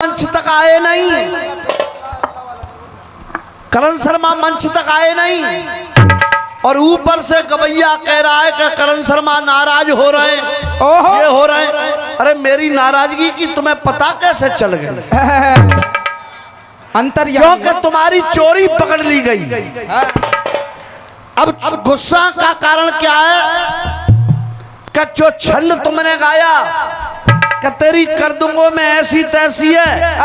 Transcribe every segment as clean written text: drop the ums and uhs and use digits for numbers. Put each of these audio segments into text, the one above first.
मंच तक आए नहीं, करण शर्मा मंच तक आए नहीं, और ऊपर से गवैया कह रहा है कि करण शर्मा नाराज हो रहे हैं, ये हो रहे हैं। अरे मेरी नाराजगी की तुम्हें पता कैसे चल गई? अंतर क्योंकि तुम्हारी चोरी पकड़ ली गई। अब गुस्सा का कारण क्या है कि जो छंद तुमने गाया कि तेरी कर दूंगो मैं ऐसी तैसी है,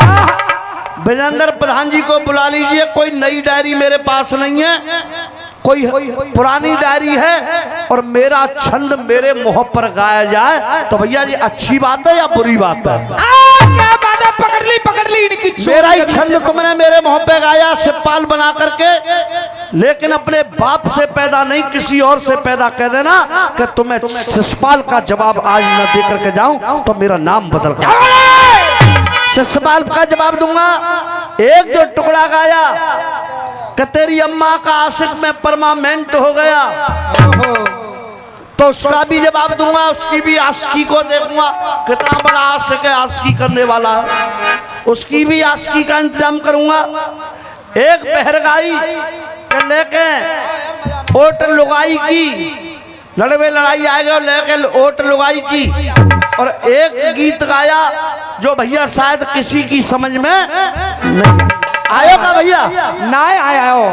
विजेंद्र प्रधान जी को बुला लीजिए। कोई नई डायरी मेरे पास नहीं है, कोई पुरानी डायरी है, और मेरा छंद मेरे मुंह पर गाया जाए तो भैया ये अच्छी बात है या बुरी बात है? क्या बात है? पकड़ ली इनकी। मेरा ही छंद तुमने मेरे मुंह पे गाया शिवपाल बना करके, लेकिन अपने बाप से पैदा नहीं किसी और से पैदा कह देना कि तुम्हें शिवपाल का जवाब आज न दे करके जाऊं तो मेरा नाम बदल कर शिवपाल का जवाब दूंगा। एक जो टुकड़ा गाया कि तेरी अम्मा का आशिक में परमानेंट हो गया, तो उसका भी जवाब दूंगा, उसकी भी आशिकी को देखूंगा कितना बड़ा आशिक है, आशिकी करने वाला है, उसकी भी आशिकी का इंतजाम करूंगा। एक बहरगाई के लेके ओट लुगाई की, लड़वे लड़ाई आएगा लेके ओट लुगाई की, और एक गीत गाया जो भैया शायद किसी की समझ में नहीं आया का। भैया ना आया हो,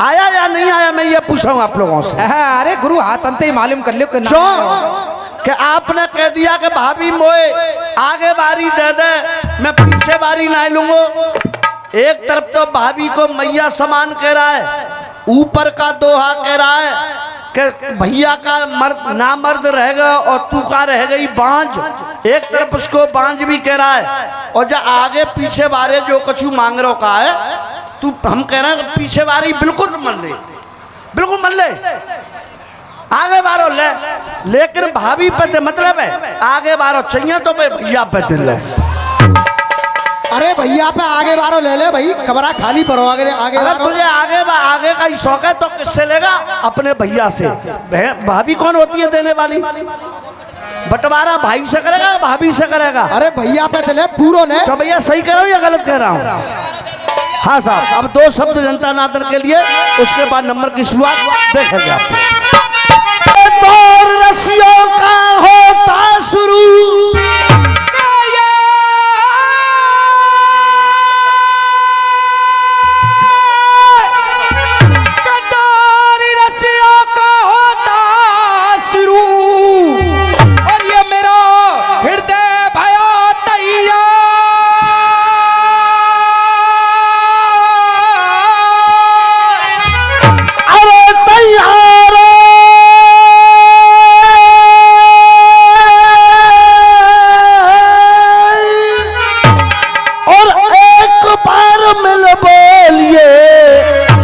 आया या नहीं आया मैं ये पूछ रहा हूँ आप लोगों से। अरे गुरु हाथ अंत ही मालूम कर लो कि आपने कह दिया कि भाभी मोए आगे बारी दे दे मैं पीछे बारी ना लूंगो। एक तरफ तो भाभी को मैया समान कह रहा है, ऊपर का दोहा कह रहा है कि भैया का मर्द ना मर्द रहेगा और तू का रह गई बांझ। एक तरफ उसको बांझ भी कह रहा है, और जो आगे पीछे बारे जो कछु मांग रहा का है तू, हम कह रहे हैं पीछे बारी बिल्कुल मन ले, बिल्कुल मन ले, आगे बारो ले, लेकिन भाभी पे मतलब है आगे बारो चाहिए तो मैं भैया पे दिल ले। अरे भैया पे आगे बारो ले ले भाई, कमरा खाली पड़ो आगे आगे अगर तुझे आगे का ही शौक है तो किससे लेगा? अपने भैया से। भाभी कौन होती है देने वाली? बंटवारा भाई से करेगा भाभी से करेगा? अरे भैया पे ले पूरो ले। तो भैया सही कह रहा हूँ या गलत कह रहा हूँ? हाँ साहब, अब दो शब्द जनता नादर के लिए, उसके बाद नंबर की शुरुआत देखेंगे आप। दौर रस्सियों का होता शुरू,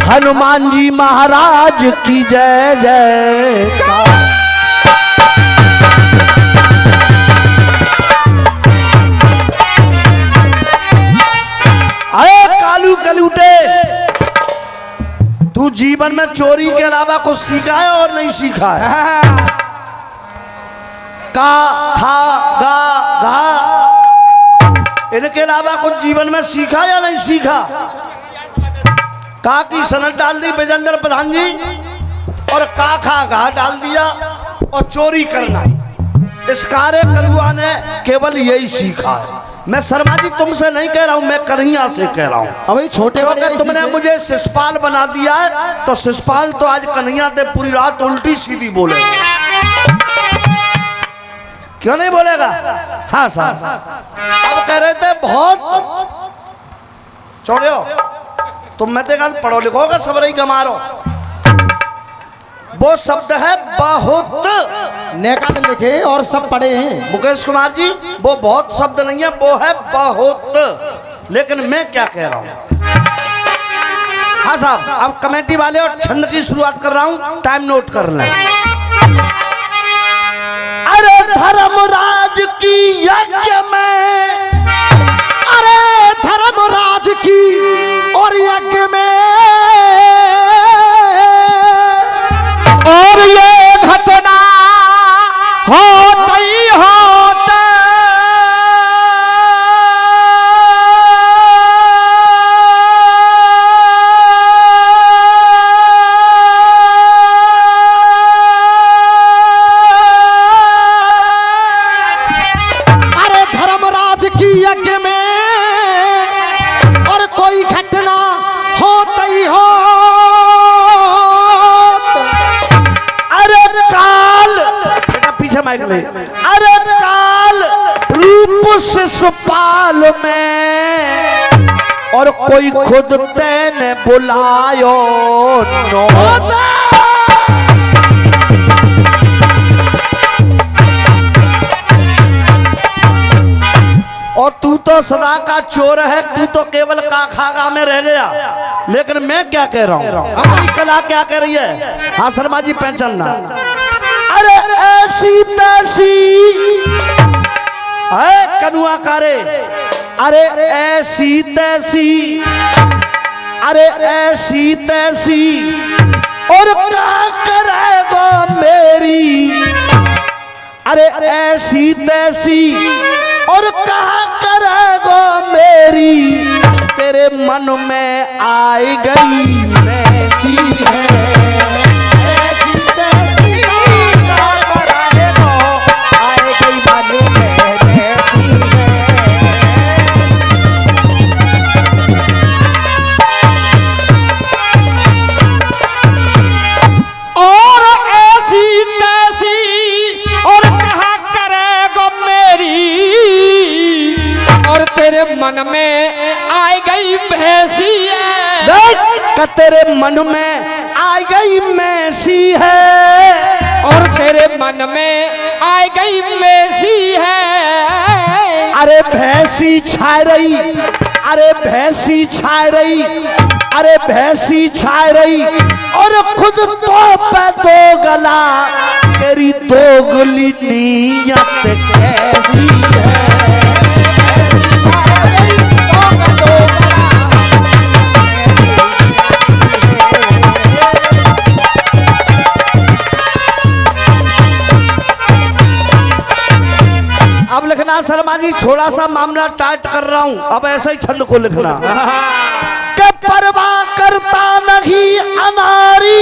हनुमान जी महाराज की जय जय। अरे कालू कलूटे, तू जीवन में चोरी के अलावा कुछ सीखा है और नहीं सीखा है? का खा गा घा, इनके अलावा कुछ जीवन में सीखा या नहीं सीखा? का की सनद डाल दी विजेंद्र प्रधान जी, और का खा घा डाल दिया, और चोरी करना। इस कार्य करुआ ने केवल यही सीखा है। मैं शर्मा जी तुमसे नहीं कह रहा हूं, मैं कन्हैया से कह रहा हूं। अभी छोटे अगर तुमने मुझे शिषपाल बना दिया है तो शिषपाल तो आज कन्हैया से पूरी रात उल्टी सीधी बोले। क्यों नहीं बोलेगा? हाँ साहब, अब कह रहे थे बहुत छोड़ो तुम, मैं देखा पढ़ो लिखो का सब रही गमारो। वो शब्द है बहुत, नेकात लिखे और सब पढ़े हैं मुकेश कुमार जी, वो बहुत शब्द नहीं है, वो है बहुत। लेकिन मैं क्या कह रहा हूं? हाँ साहब, अब कमेटी वाले और छंद की शुरुआत कर रहा हूं, टाइम नोट कर लें। अरे धर्मराज की यज्ञ में, अरे धर्मराज की और यज्ञ में, और ये घटना होते ही होते माइक ले। अरे काल रूप से सुपाल में और कोई खुद तेने बुलायो नोता। और तू तो सदा का चोर है, तू तो केवल काखागा में रह गया। लेकिन मैं क्या कह रहा हूँ, हमारी कला क्या कह रही है। हाँ शर्मा जी पहचानना। अरे ऐसी तैसी है कनुआ कारे, अरे ऐसी तैसी, अरे ऐसी तैसी और क्या करेगा मेरी, अरे ऐसी तैसी और कहा करेगा मेरी, तेरे मन में आई गई मैसी है, ऐसी तैसी क्या कराएगा, आए गई मन में ऐसी है। और ऐसी तैसी और कहा करेगा मेरी, और तेरे मन में आई गई भैंसी है। देख तेरे मन में आई गई मैसी है, और तेरे मन में आई गई मैसी है। अरे भैंसी छा रही, अरे भैंसी छा रही, अरे भैंसी छा रही और खुद तो पे दो गला, तेरी दोगली नीयत कैसी है। अब लिखना शर्मा जी, छोड़ा सा मामला टाइट कर रहा हूं, अब ऐसा ही छंद को लिखना कि परवाह करता नहीं अनारी,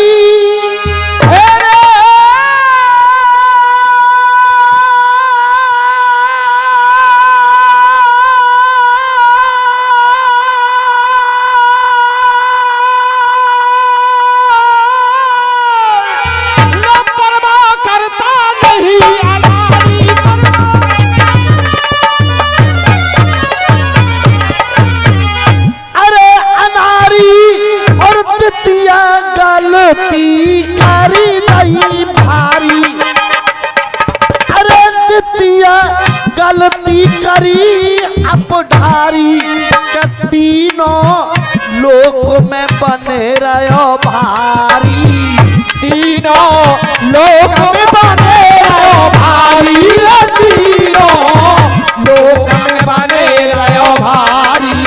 गलती करी नहीं भारी, अरे दितिया गलती करी अब ढारी, के तीनों लोक में बने रहो भारी, तीनों लोक में बने रहो भारी, तीनों लोक में बने रहो भारी।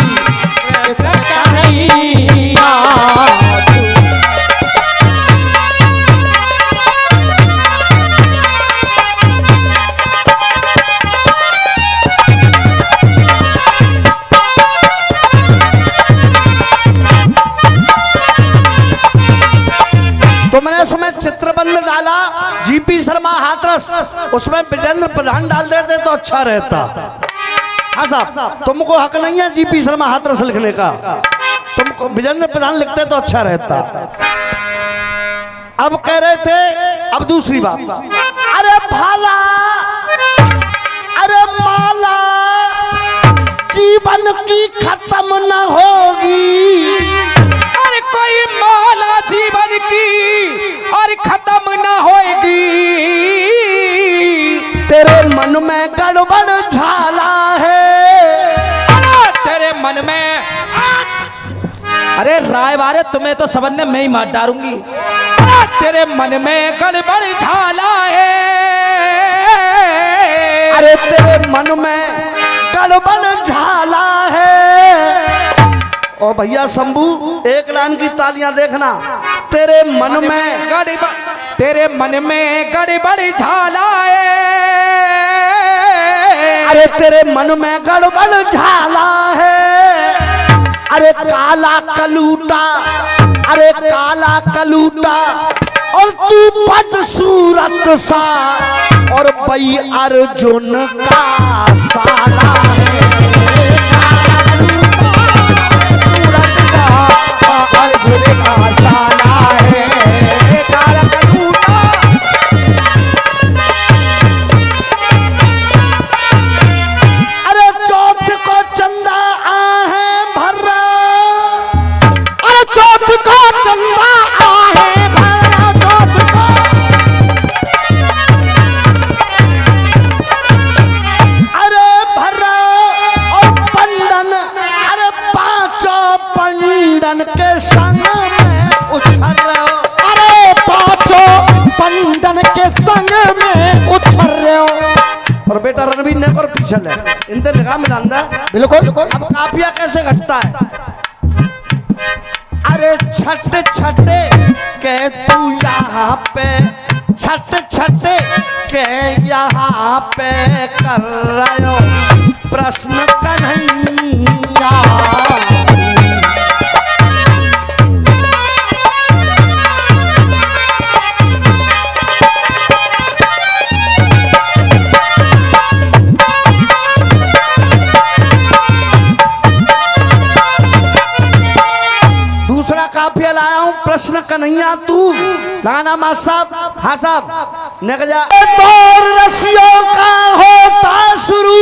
तुमने उसमें चित्रबंध डाला जीपी शर्मा हाथरस, उसमें विजेंद्र प्रधान डाल देते तो अच्छा रहता। हाँ साहब, तुमको हक नहीं है जीपी शर्मा हाथरस लिखने का, तुमको विजेंद्र प्रधान लिखते तो अच्छा रहता। अब कह रहे थे, अब दूसरी बात, अरे भाला, अरे माला जीवन की खत्म न होगी, अरे कोई माला जीवन की और खत्म न होएगी, तेरे मन में गड़बड़ झाला है, अरे तेरे मन में, अरे राय बारे तुम्हें तो सबने मैं ही मार डालूंगी, अरे तेरे मन में गड़बड़ झाला है, अरे तेरे मन में गड़बड़ झाला है। ओ भैया शंभू, एक लाइन की तालियां देखना, तेरे मन में गड़बड़, तेरे मन में गड़बड़ झाला है, अरे तेरे मन में गड़बड़ झाला है, अरे काला कलूटा, अरे काला कलूटा और तू बदसूरत सा और बई अर्जुन का साला है, अर्जुन का साला है, काला कलूटा। पंडन के संग में उछल रहे हो। अरे पांचों पंडन के संग में उछल रहे हो। और बेटा रणवीर ने और पीछे ले इनसे निगाह मिलांदा। बिल्कुल अब काफिया कैसे घटता है? अरे छठे छठे के तू यहाँ पे, छठे छठे के यहाँ पे कर रहे हो प्रश्न कन्हैया। दूसरा काफिया लाया हूं प्रश्न कन्हैया तू लगाना मां साहब। हाँ साहब ने कहा दौर रसियों का होता शुरू।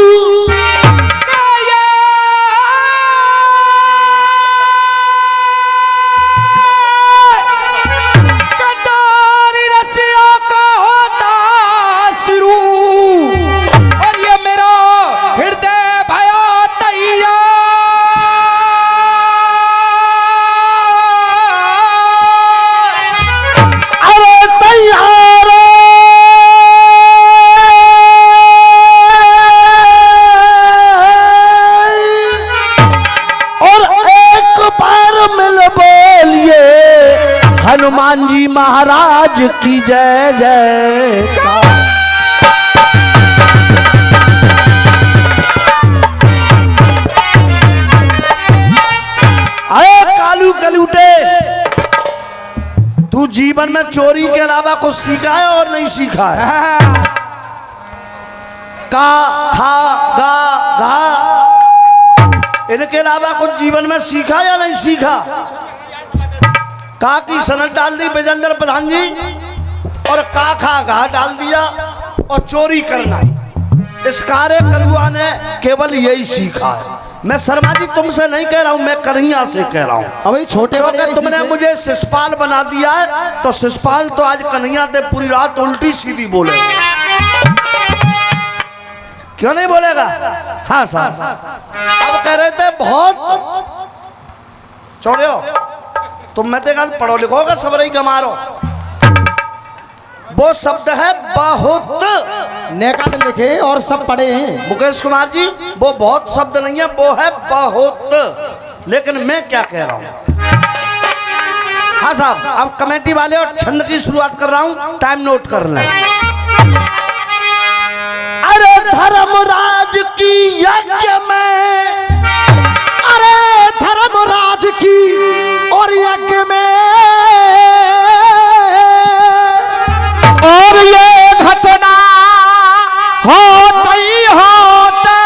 हनुमान जी महाराज की जय जय। अरे कालू कलूटे, तू जीवन में चोरी के अलावा कुछ सीखा है और नहीं सीखा है? का खा गा घा इनके अलावा कुछ जीवन में सीखा या नहीं सीखा? का की सनद डाल दी विजेंद्र प्रधान जी और का खा घा डाल दिया और चोरी करना। इस कार्य करुआ ने केवल यही सीखा है। मैं शर्मा जी तुमसे नहीं कह रहा हूं, मैं कन्हैया से कह रहा हूं। अभी छोटे अगर तुमने मुझे शिषपाल बना दिया है तो शिषपाल तो आज कन्हैया से पूरी रात उल्टी सीधी बोले। क्यों नहीं बोलेगा? हाँ साहब अब कह रहे थे बहुत छोड़े हो तुम, मैं देखा पढ़ो लिखोगे सब रही गमारो। वो शब्द है बहुत, नेकाद लिखे और सब पढ़े हैं मुकेश कुमार जी। वो बहुत शब्द नहीं है, वो है बहुत। लेकिन मैं क्या कह रहा हूं? हाँ साहब अब कमेटी वाले और छंद की शुरुआत कर रहा हूं, टाइम नोट कर लें। अरे धर्मराज की यज्ञ में, अरे धर्मराज की और यज्ञ में, और ये घटना होता ही होता।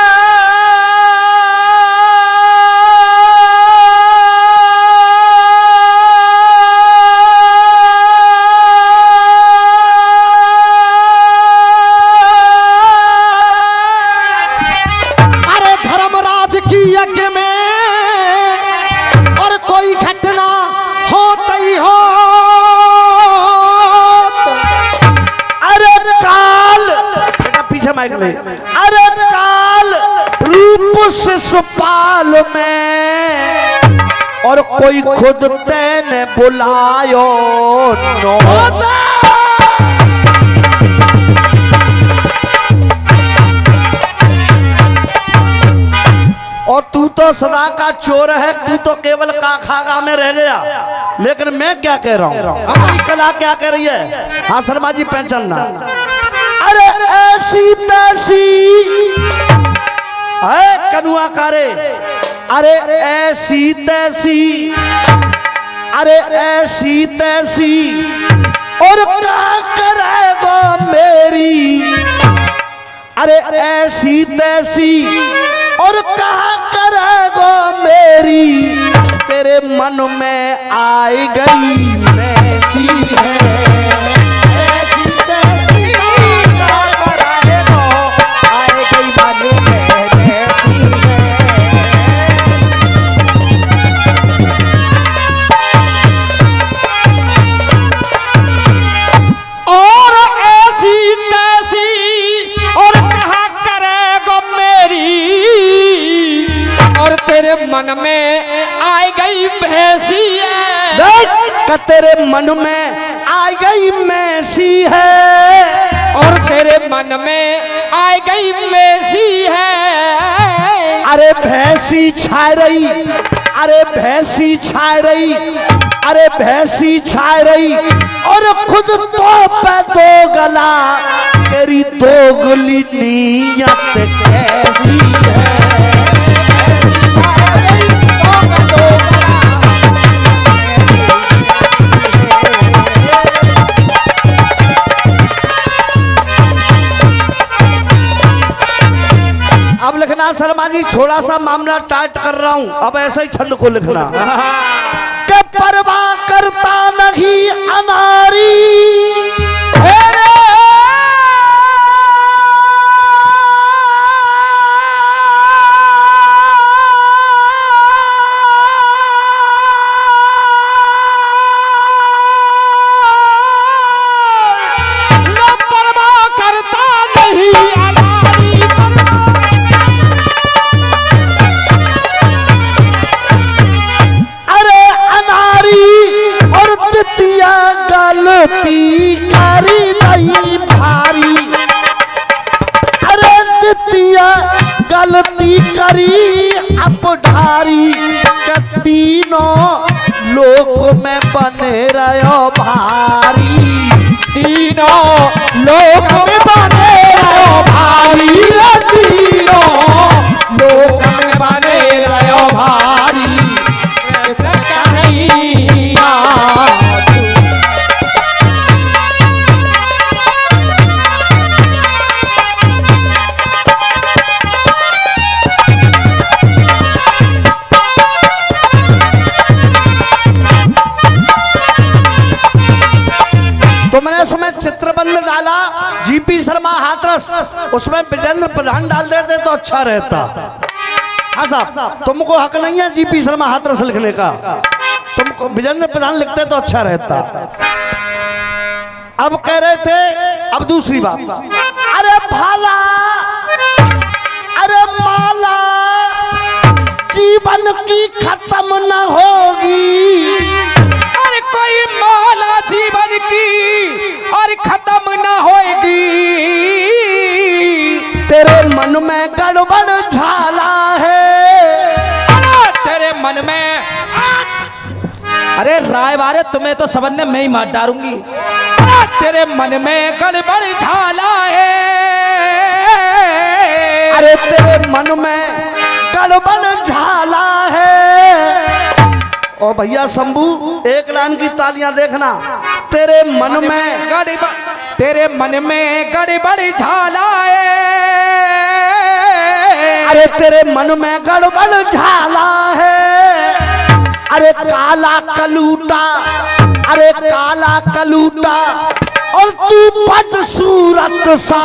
अरे धर्मराज की यज्ञ में और कोई घटना होता ही हो। अरे काल बेटा पीछे माइक ले। अरे काल रूप शिषपाल में और कोई खुद तेने बुलायो नो। और तू तो सदा का चोर है, तू तो केवल काखागा में रह गया। लेकिन मैं क्या कह रहा हूँ, हमारी कला क्या कह रही है? हाँ शर्मा जी पहचानना। अरे ऐसी तैसी है कनुआ कारे, अरे ऐसी तैसी, अरे ऐसी तैसी और क्या करेगा मेरी। अरे ऐसी तैसी और कहा करेगा मेरी, तेरे मन में आई गई मैसी है। ऐसी तैसी का कराएगा, आए गई मन में ऐसी है। और ऐसी तैसी और कहा करेगा मेरी, और तेरे मन मन में आ गई भैंसी है। देख कि तेरे मन में आ गई मैसी है, और तेरे मन में आ गई मैसी है। अरे भैंसी छा रही, अरे भैंसी छा रही, अरे भैंसी छा रही, और खुद तो पे दो गला, तेरी दोगली नीयत कैसी है। अब लिखना शर्मा जी, थोड़ा सा मामला टाइट कर रहा हूं, अब ऐसा ही छंद को लिखना कि परवाह करता नहीं अनारी, कारी नहीं भारी, अरे दितिया गलती करी अब ढारी, के तीनों लोक में बने रहो भारी, तीनों लोक में बने रहो भारी, तीनों लोक में बने रहो भारी। तुमने उसमें चित्रबंध डाला जीपी शर्मा हाथरस, उसमें विजेंद्र प्रधान डाल देते तो अच्छा रहता। हाँ साहब, तुमको हक नहीं है जीपी शर्मा हाथरस लिखने का, तुमको विजेंद्र प्रधान लिखते तो अच्छा रहता। अब कह रहे थे, अब दूसरी बात, अरे भाला, अरे माला जीवन की खत्म न होगी, अरे कोई माला जीवन की और खत्म न होगी। तेरे मन में गड़बड़ झाला है, अरे तेरे मन में, अरे राय बारे तुम्हें तो सबने मैं ही मार डालूंगी। अरे तेरे मन में गड़बड़ झाला है, अरे तेरे मन में गड़बड़ झाला है। और भैया शंभू, एक लाइन की तालियां देखना, तेरे मन में गड़बड़, तेरे मन में गड़बड़ झाला है, अरे तेरे मन में गड़बड़ झाला है। अरे काला कलूटा, अरे काला कलूटा, और तू बदसूरत सा,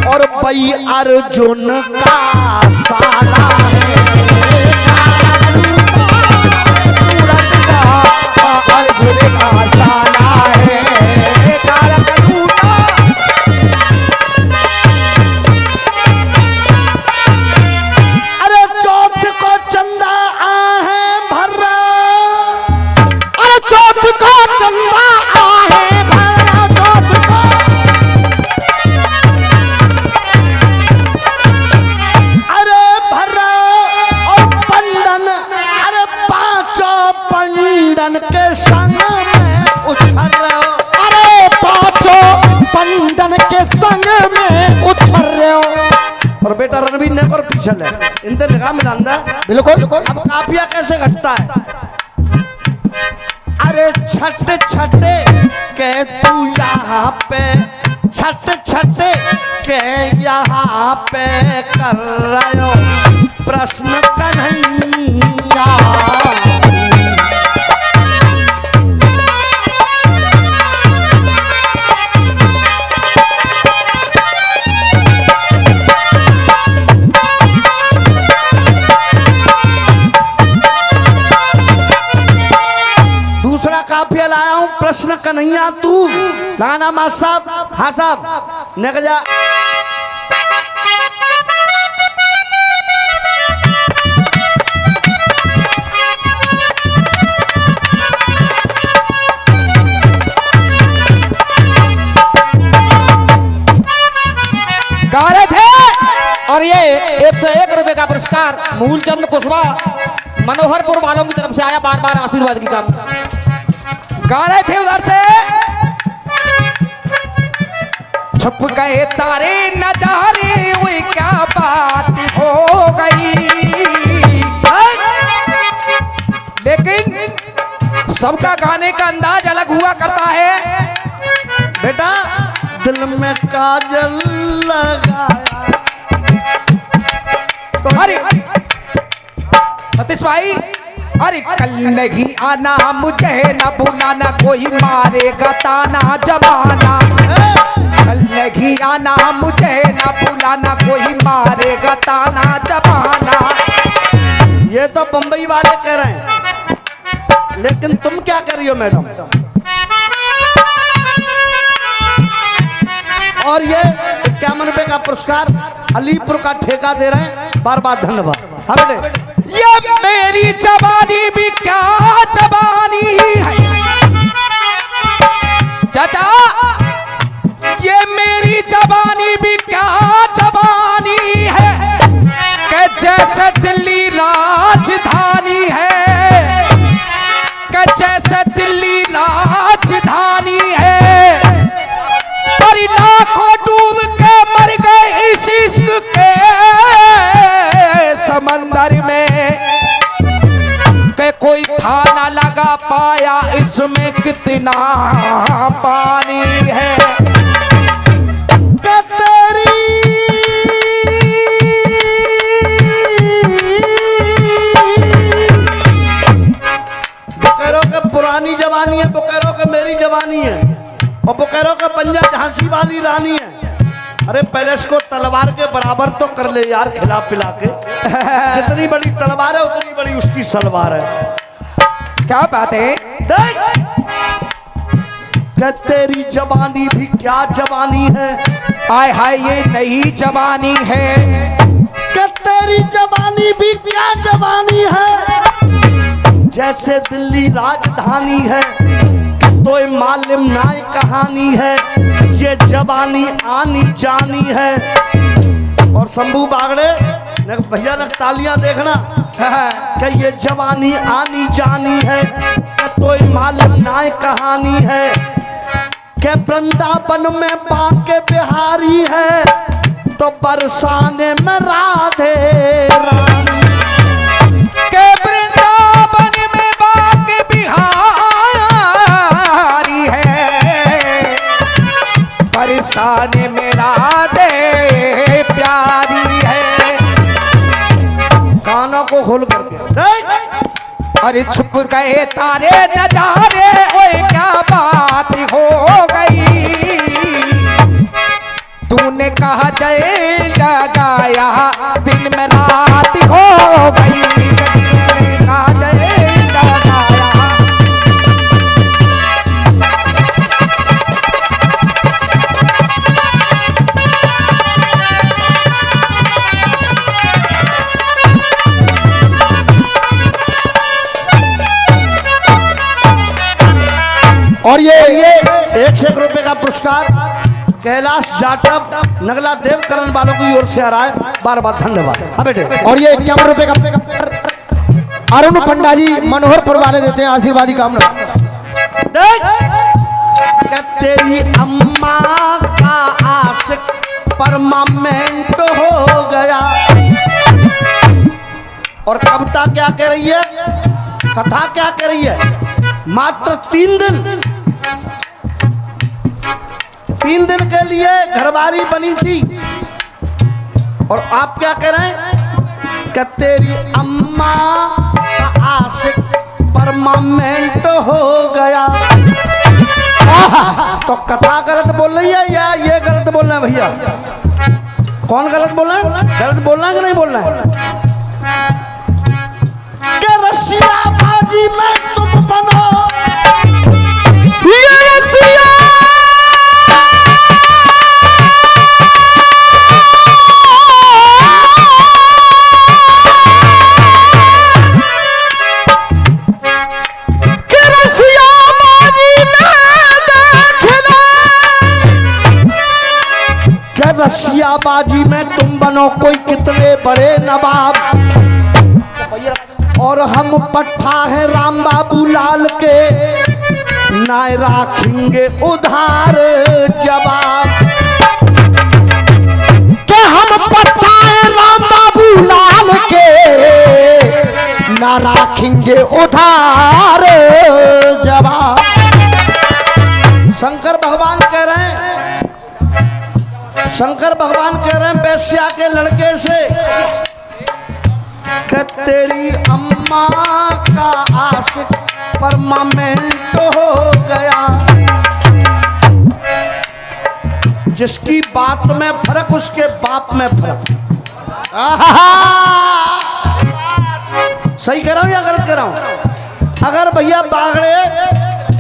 और भाई अर्जुन का साला है। अर्जुन का साला है, काला कलूटा। अरे चौथ को चंदा आहे भर्रा, अरे चौथ को चंदा आहे भर्रा, चौथ को, अरे भर्रा और पंडन, अरे पांचों पंडन के संग में उछल रहे हो, अरे पांचों पंडन के संग में उछल रहे हो। और बेटा रणवीर ने और पीछे ले इनसे निगाह मिलांदा, बिल्कुल। अब काफिया कैसे घटता है। अरे छठे छठे के तू यहाँ पे, छठे छठे के यहाँ पे कर रहे हो प्रश्न कन्हैया। दूसरा काफिया लाया हूं, प्रश्न कन्हैया तू लगाना मास साहब। हाँ साहब, नगजा पुरस्कार मूलचंद कुशवाहा मनोहरपुर वालों की तरफ से आया, बार बार आशीर्वाद की कामना। गा रहे थे उधर से, छुप गए तारे नजारे, वो क्या बात हो गई। लेकिन सबका गाने का अंदाज अलग हुआ करता है। बेटा दिल में काजल लगाया तो अरे सतीश भाई, अरे कल नहीं आना, मुझे न भुलाना, कोई मारेगा ताना जमाना। कल नहीं आना, मुझे न भुलाना, कोई मारेगा ताना जमाना। ये तो बंबई वाले कह रहे हैं, लेकिन तुम क्या कर रही हो मैडम? और ये 51 रुपए का पुरस्कार अलीपुर का ठेका दे रहे हैं, बार बार धन्यवाद। हाँ बेटे, ये मेरी जवानी भी क्या जवानी है चाचा, ये मेरी जवानी भी क्या जवानी है, कि जैसे दिल्ली राजधानी है, कि जैसे दिल्ली राजधानी है। पर लाखों डूब के मर गए इस इश्क के समंदर में, के कोई था ना लगा पाया इसमें कितना पानी है। बोकारो के पुरानी जवानी है, बोकारो के मेरी जवानी है, और बोकारो का पंजा झांसी वाली रानी है। अरे पहले इसको तलवार के बराबर तो कर ले यार, खिला पिला के। जितनी बड़ी तलवार है उतनी बड़ी उसकी सलवार है। क्या बात है। देख कि तेरी जवानी भी क्या जवानी है, आय हाय ये नई जवानी है, कि तेरी जवानी भी क्या जवानी है, जैसे दिल्ली राजधानी है, तो मालूम नाय कहानी है, ये जवानी आनी जानी है। और शंभू बागड़े भैया लग तालियां देखना, कि ये जवानी आनी जानी है, कि तो मालूम नाय कहानी है, कि वृंदावन में बांके बिहारी है, तो बरसाने में राधे रानी, के वृंदावन में बांके बिहारी है, बरसाने में राधे प्यारी है। कानों को खोल करके देख। अरे छुप गए तारे नजारे, ओए क्या बात हो गई। तूने कहा जय लगाया, दिन में रात हो गई। तूने कहा जय लगाया। और ये 1 रुपए का पुरस्कार कैलाश जाटव नगला देव करण वालों की ओर से आ रहा है, बार बार धन्यवाद। हाँ बेटे, और ये 51 रुपए का अरुण पंडा जी मनोहरपुर वाले देते हैं आशीर्वादी कामना। देख कि तेरी अम्मा का आशिक परमानेंट हो गया। और कविता क्या कह रही है, कथा क्या कह रही है, मात्र 3 दिन के लिए घरवारी बनी थी, और आप क्या कह रहे हैं कि तेरी अम्मा का आशिक परमानेंट हो गया। तो कथा गलत बोल रही है या ये गलत बोल रहे हैं भैया? कौन गलत बोल रहा है? गलत बोलना है कि नहीं बोलना है? कि रसिया बाजी में तुम बनो, ये रसिया रसियाबाजी में तुम बनो कोई कितने बड़े नवाब। हम पट्ठा है राम बाबू लाल के, ना राखेंगे उधार जवाब। के हम पट्टा है राम बाबू लाल के, ना राखेंगे उधार जवाब। शंकर भगवान कह रहे हैं, शंकर भगवान कह रहे हैं वैश्या के लड़के से कि तेरी अम्मा का आशिक परमानेंट हो गया। जिसकी बात में फर्क उसके बाप में फर्क। सही कह रहा हूं या गलत कह रहा हूं? अगर भैया बागड़े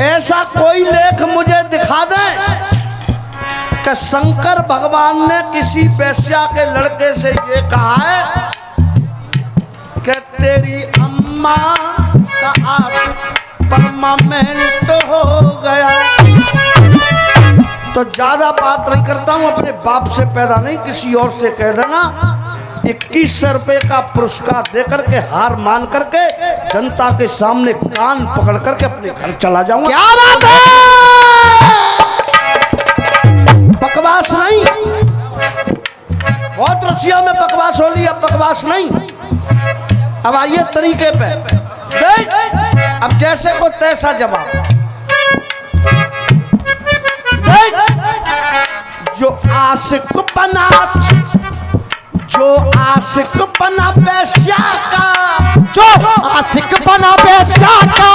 ऐसा कोई लेख मुझे दिखा दें कि शंकर भगवान ने किसी वैश्या के लड़के से ये कहा है कि तेरी अम्मा का आशिक परमानेंट हो गया, तो ज्यादा बात नहीं करता हूं। अपने बाप से पैदा नहीं, किसी और से कह देना 2100 रुपए का पुरस्कार देकर के हार मान करके जनता के सामने कान पकड़ करके अपने घर चला जाऊंगा। क्या बात है? बकवास नहीं, बहुत रसिया में बकवास हो ली, अब बकवास नहीं। अब आइए तरीके पे देख, अब जैसे को तैसा जवाब देख। जो आशिक बना, जो आशिक बना वैश्या का, जो आशिक बना वैश्या का,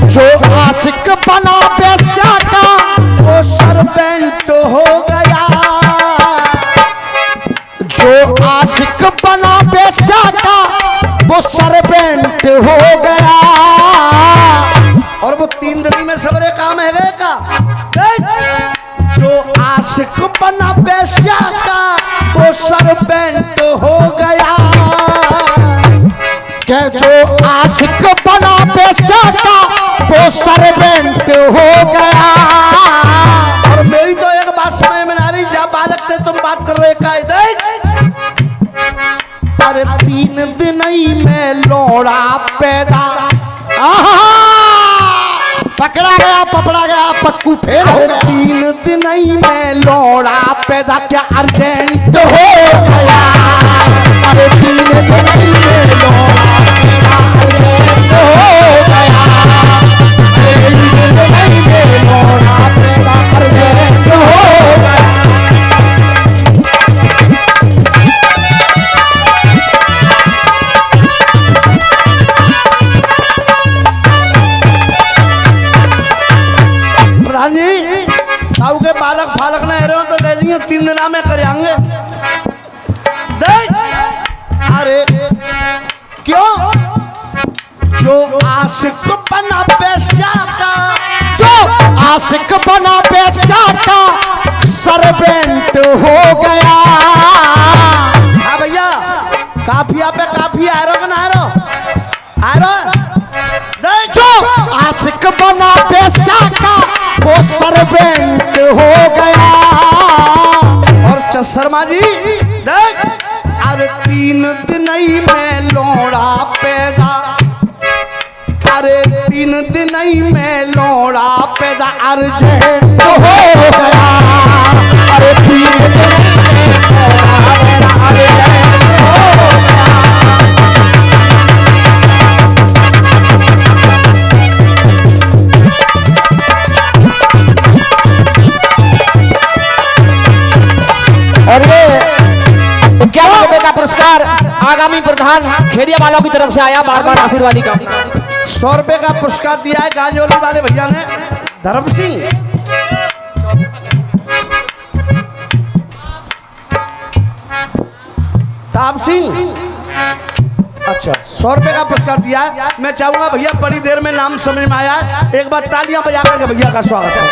जो आशिक बना वैश्या का, वो सर्वेंट हो गया। जो आशिक बना वैश्या का, वो सर्वेंट हो गया। और वो 3 दिन में सबरे काम है गए का। जो आशिक बना वैश्या का, वो सर्वेंट हो गया। के जो आशिक बना वैश्या का, वो सर्वेंट हो गया। और मेरी तो एक बात समझ में आ रही, जब बालक थे तुम बात कर रहे का देख। अरे 3 दिन ही में लोड़ा पैदा, पकड़ा गया पकड़ा गया, पक्कू फेल हो गया। 3 दिन ही में लोड़ा पैदा, क्या अर्जेंट हो गया। अरे 3 दिन ही में लोड़ा पैदा, अर्जेंट हो गया। 3 दिन ही में लोड़ा पैदा, अर्जेंट हो गया। प्रधान जी, ताऊ के बालक फालक न रहे हो तो ले जाइए, 3 दिन में करेंगे। अरे क्यों? जो आशिक बना वैश्या का, जो आशिक बना वैश्या का, सर्वेंट हो गया। हाँ भैया, काफिया पे काफी आ रहा ना आ रहा। जो आशिक बना वैश्या का, वो सर्वेंट हो गया। और शर्मा जी देख, अरे 3 दिन ही में लोड़ा पैदा, अरे 3 दिन ही में लोड़ा पैदा, अर्जेंट हो गया। अरे 3 दिन में मेरा अर्जेंट हो गया। और ये 51 रुपए का पुरस्कार आगामी प्रधान खेड़िया वालों की तरफ से आया, बार बार आशीर्वादी का। 100 रुपए का पुरस्कार दिया है गांजोली वाले भैया ने, धर्म सिंह। ताप सिंह, अच्छा 100 रुपए का पुरस्कार दिया है। मैं चाहूंगा भैया, बड़ी देर में नाम समझ में आया है, एक बार तालियां बजा करके भैया का स्वागत है।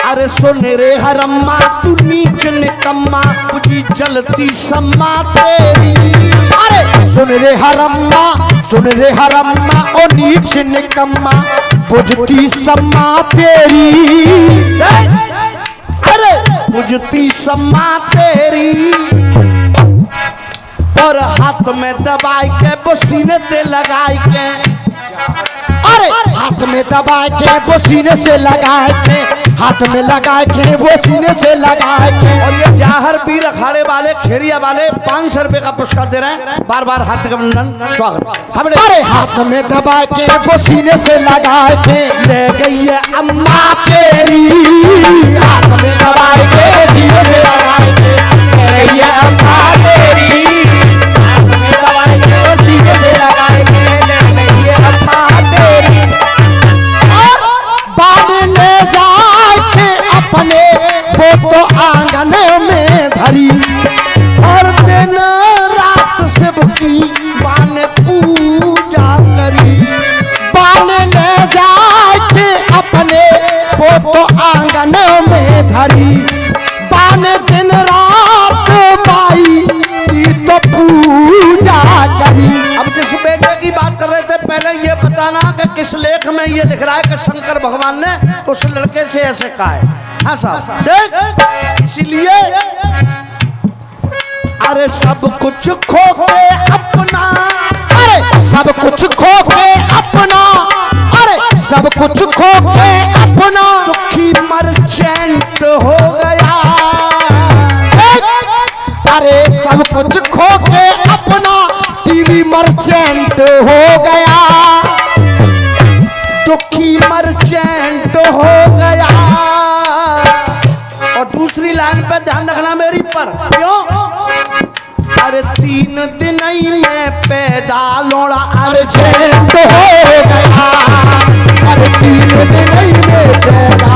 अरे सुन रे हरम्मा, तू नीच निकम्मा, तुझी जलती सम्मा तेरी। अरे सुन रे हरम्मा, सुन रे हरम्मा, ओ नीच निकम्मा, बुझती सम्मा तेरी। अरे बुझती सम्मा तेरी, और हाथ में दबाई के वो सीने ते लगाई के, अरे हाथ में दबा के वो सीने से लगाए के, हाथ में लगा के वो सीने से लगाए के। और ये जाहर पीर अखाड़े वाले खेरिया वाले 500 रुपए का पुरस्कार दे रहे हैं। बार बार हाथ का बंधन स्वागत। हमने अरे हाथ में दबा के वो सीने से लगाए के, ले गई है अम्मा तेरी हाथ में दबा के वो सीने से लगाए के, ये अम्मा तेरी हाथ में दबा के वो सीने से लगाए के, ये अम्मा तेरी। और बांध ले जाए के अपने वो तो आंगन में धरी, और दिन रात सबकी बाने पूजा करी। बांध ले जाए के अपने वो तो आंगन में धरी, बान दिन रात बाई की तो पूजा करी। अब जिस बेटे की बात कर रहे थे पहले ये बताना कि किस लेख में ये लिख रहा है कि शंकर भगवान ने उस लड़के से ऐसे कहा है। हाँ साहब देख, इसीलिए अरे सब कुछ खो के अपना, अरे सब कुछ खो के अपना, अरे सब कुछ खो के अपना दुखी मर्चेंट हो गया। अरे सब कुछ खो के अपना टीवी मर्चेंट हो गया, दुखी मर्चेंट हो गया। और दूसरी लाइन पे ध्यान रखना मेरी पर, क्यों? अरे 3 दिन ही में पैदा लोड़ा अर्जेंट हो गया, अरे 3 दिन ही में पैदा